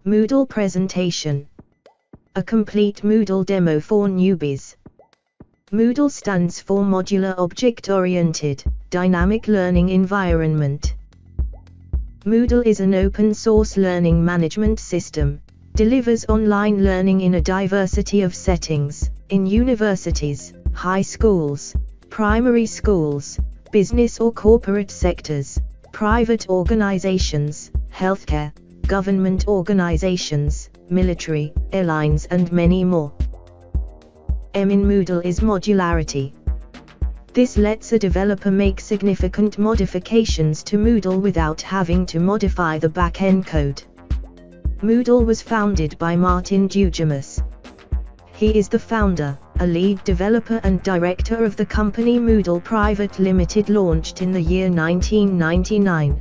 Moodle presentation. A complete Moodle demo for newbies. Moodle stands for Modular Object-Oriented, Dynamic Learning Environment. Moodle is an open-source learning management system, delivers online learning in a diversity of settings, in universities, high schools, primary schools, business or corporate sectors, private organizations, healthcare, government organizations, military, airlines and many more. M in Moodle is modularity. This lets a developer make significant modifications to Moodle without having to modify the back-end code. Moodle was founded by Martin Dugemus. He is the founder, a lead developer and director of the company Moodle Private Limited, launched in the year 1999.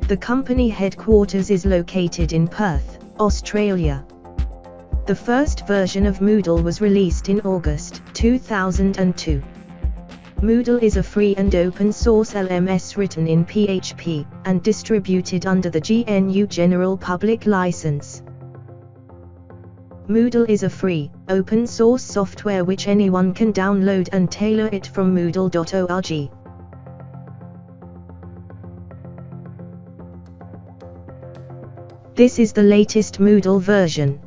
The company headquarters is located in Perth, Australia. The first version of Moodle was released in August 2002. Moodle is a free and open-source LMS written in PHP, and distributed under the GNU General Public License. Moodle is a free, open-source software which anyone can download and tailor it from moodle.org. This is the latest Moodle version.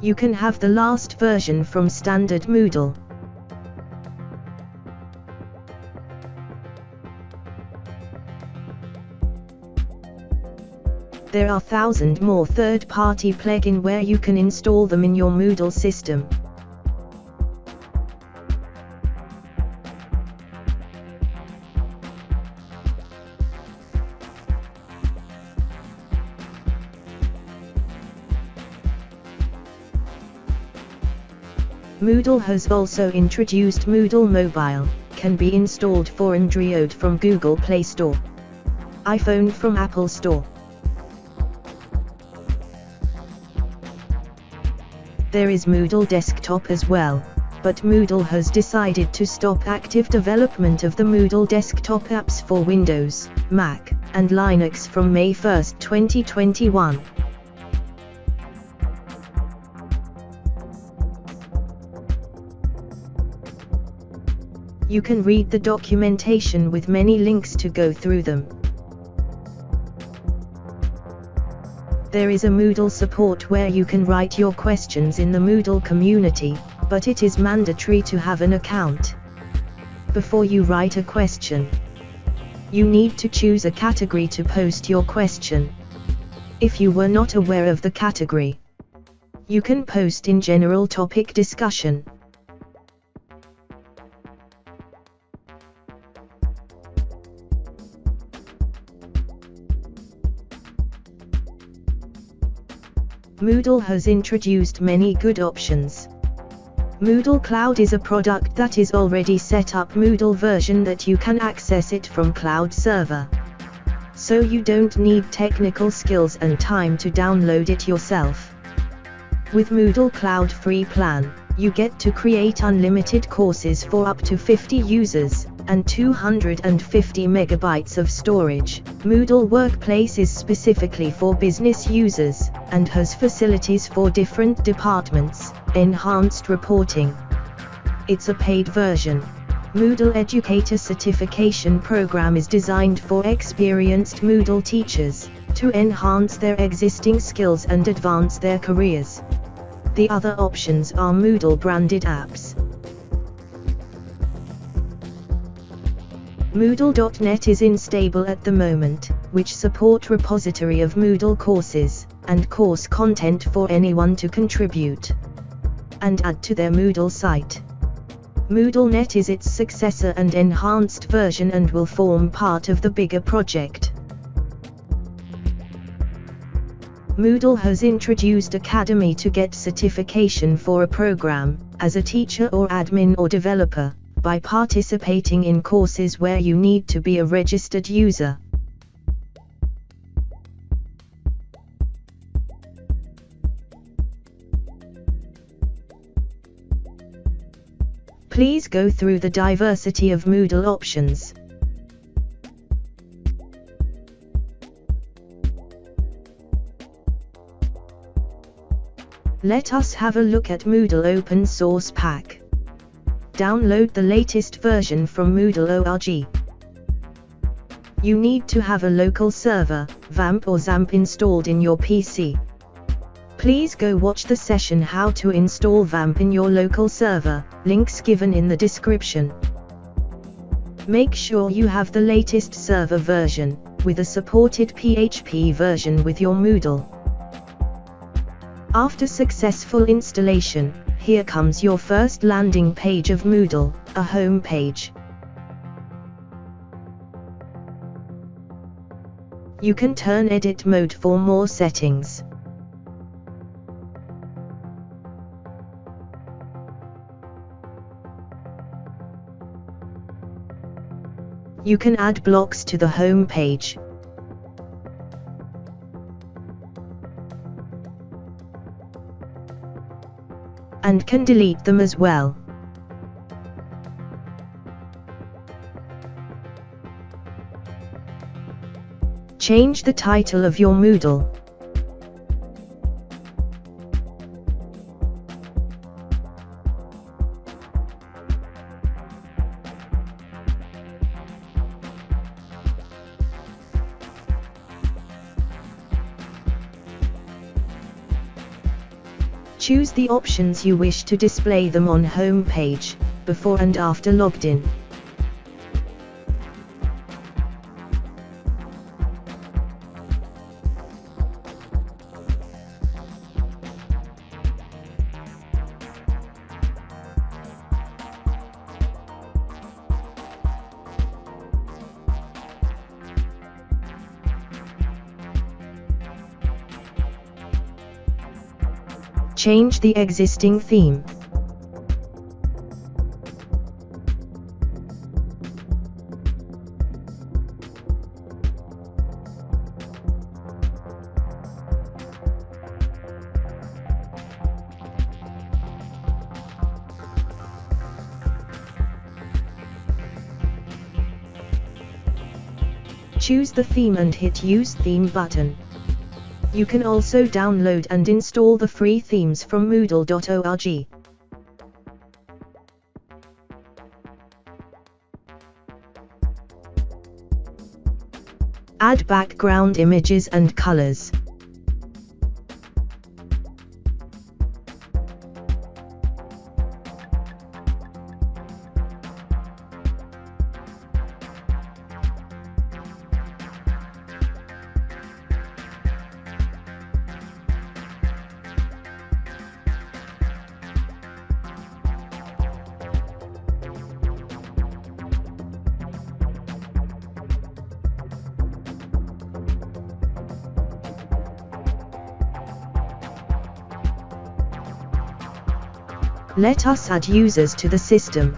You can have the last version from standard Moodle. There are 1,000 more third-party plugins where you can install them in your Moodle system. Moodle has also introduced Moodle Mobile, can be installed for Android from Google Play Store, iPhone from Apple Store. There is Moodle Desktop as well, but Moodle has decided to stop active development of the Moodle Desktop apps for Windows, Mac, and Linux from May 1, 2021. You can read the documentation with many links to go through them. There is a Moodle support where you can write your questions in the Moodle community, but it is mandatory to have an account. Before you write a question, you need to choose a category to post your question. If you were not aware of the category, you can post in general topic discussion. Moodle has introduced many good options. Moodle Cloud is a product that is already set up Moodle version that you can access it from cloud server. So you don't need technical skills and time to download it yourself. With Moodle Cloud free plan, you get to create unlimited courses for up to 50 users, and 250 megabytes of storage. Moodle Workplace is specifically for business users, and has facilities for different departments, enhanced reporting. It's a paid version. Moodle Educator Certification Program is designed for experienced Moodle teachers, to enhance their existing skills and advance their careers. The other options are Moodle branded apps. Moodle.net is unstable at the moment, which support repository of Moodle courses, and course content for anyone to contribute and add to their Moodle site. Moodle.net is its successor and enhanced version and will form part of the bigger project. Moodle has introduced Academy to get certification for a program, as a teacher or admin or developer, by participating in courses where you need to be a registered user. Please go through the diversity of Moodle options. Let us have a look at Moodle Open Source Pack. Download the latest version from Moodle.org. You need to have a local server, VAMP or XAMPP installed in your PC. Please go watch the session how to install VAMP in your local server, links given in the description. Make sure you have the latest server version, with a supported PHP version with your Moodle. After successful installation, here comes your first landing page of Moodle, a home page. You can turn edit mode for more settings. You can add blocks to the home page. And can delete them as well. Change the title of your Moodle. Choose the options you wish to display them on home page, before and after logged in. Change the existing theme. Choose the theme and hit Use Theme button. You can also download and install the free themes from Moodle.org. Add background images and colors. Let us add users to the system.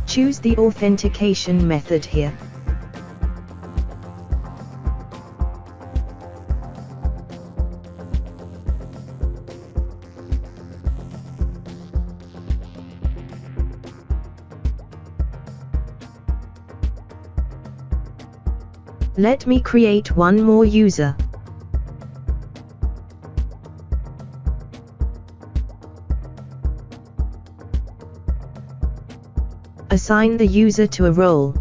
Choose the authentication method here. Let me create one more user. Assign the user to a role.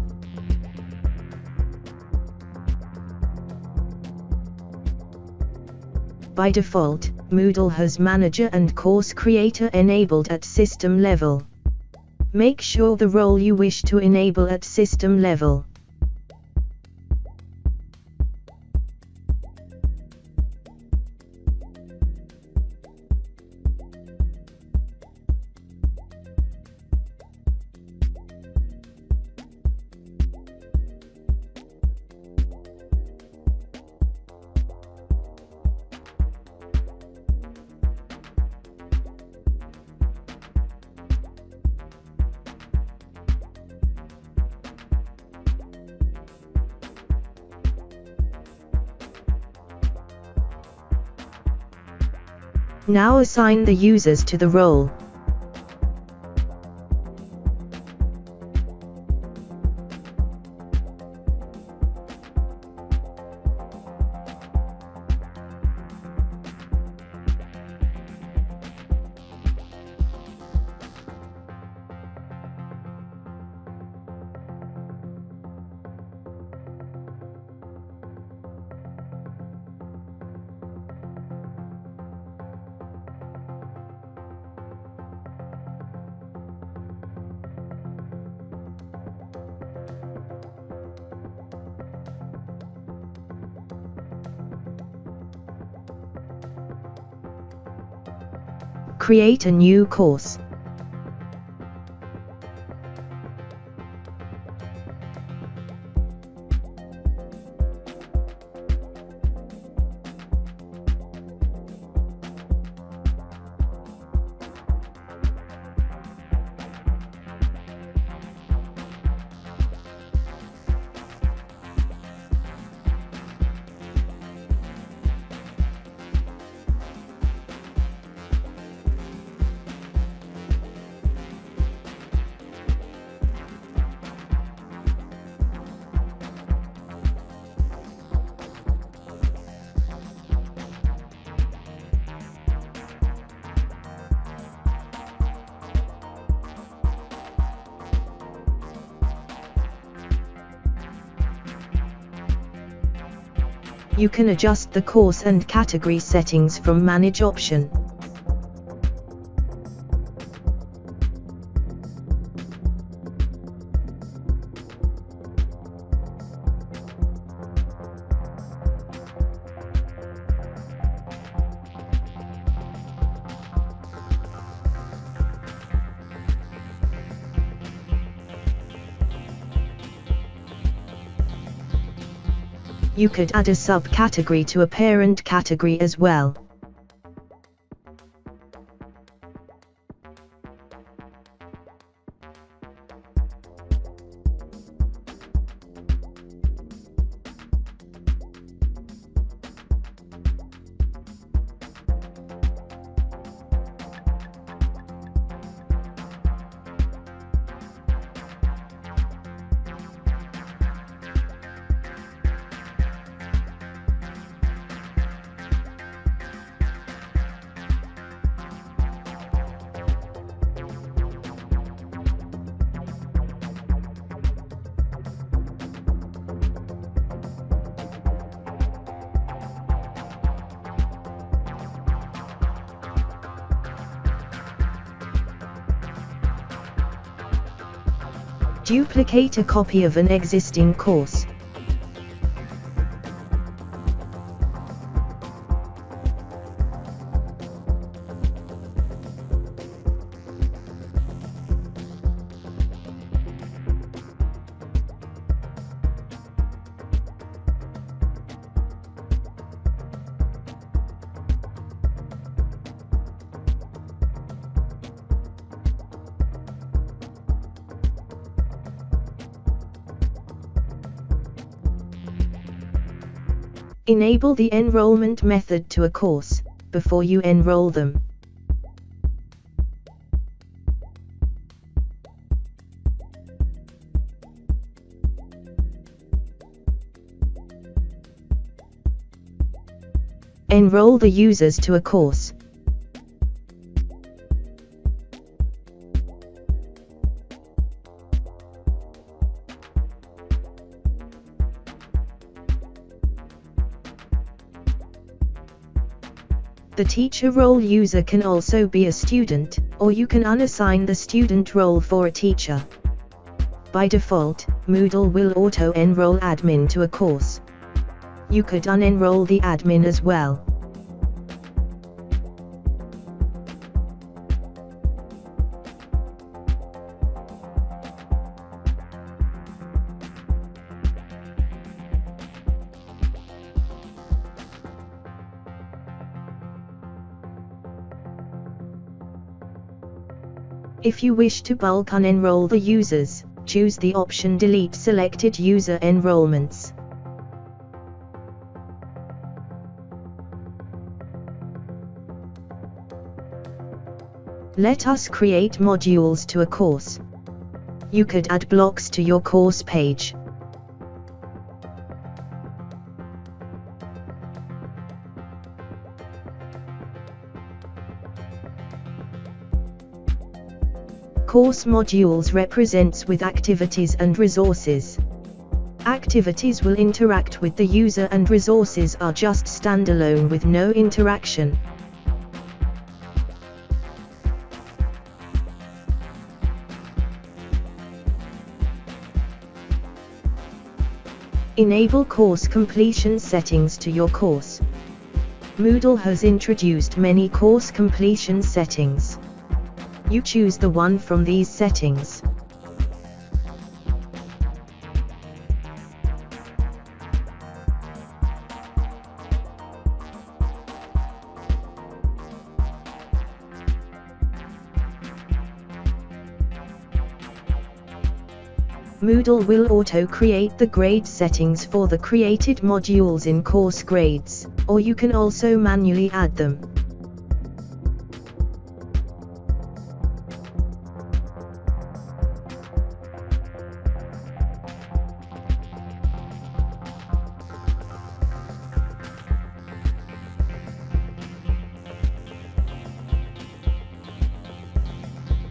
By default, Moodle has Manager and Course Creator enabled at system level. Make sure the role you wish to enable at system level. Now assign the users to the role. Create a new course. You can adjust the course and category settings from Manage option. You could add a subcategory to a parent category as well. Duplicate a copy of an existing course. Enable the enrollment method to a course before you enroll them. Enroll the users to a course. The teacher role user can also be a student, or you can unassign the student role for a teacher. By default, Moodle will auto-enroll admin to a course. You could unenroll the admin as well. If you wish to bulk unenroll the users, choose the option Delete selected user enrollments. Let us create modules to a course. You could add blocks to your course page. Course modules represents with activities and resources. Activities will interact with the user and resources are just standalone with no interaction. Enable course completion settings to your course. Moodle has introduced many course completion settings. You choose the one from these settings. Moodle will auto-create the grade settings for the created modules in course grades, or you can also manually add them.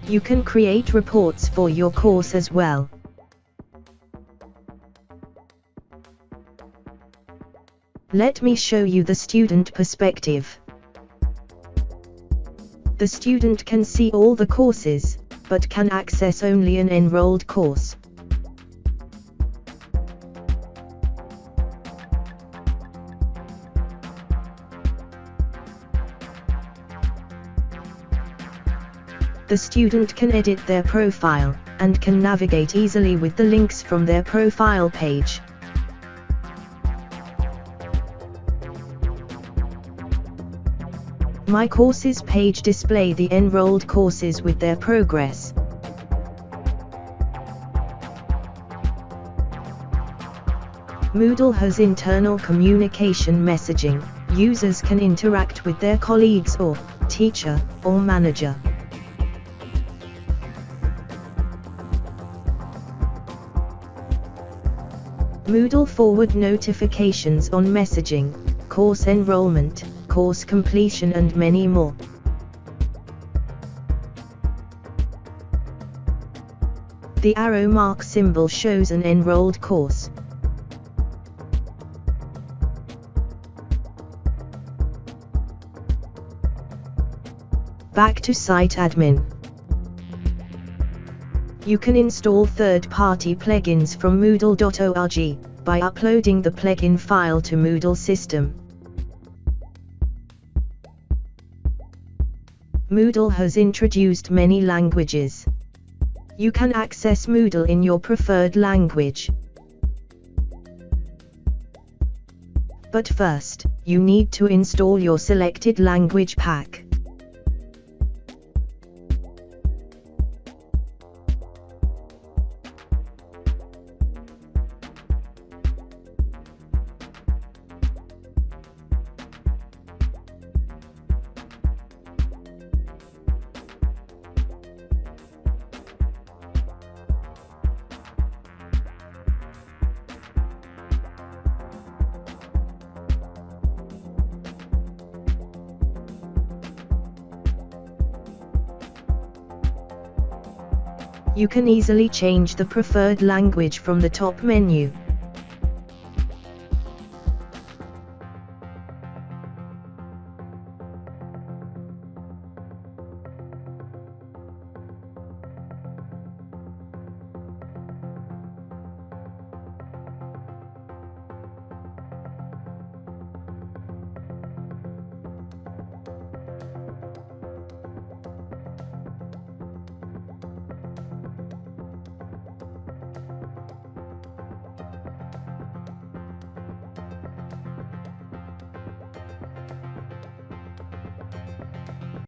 You can create reports for your course as well. Let me show you the student perspective. The student can see all the courses, but can access only an enrolled course. The student can edit their profile, and can navigate easily with the links from their profile page. My Courses page display the enrolled courses with their progress. Moodle has internal communication messaging. Users can interact with their colleagues or teacher or manager. Moodle forward notifications on messaging, course enrollment, course completion and many more. The arrow mark symbol shows an enrolled course. Back to site admin. You can install third-party plugins from Moodle.org by uploading the plugin file to Moodle system. Moodle has introduced many languages. You can access Moodle in your preferred language. But first, you need to install your selected language pack. You can easily change the preferred language from the top menu.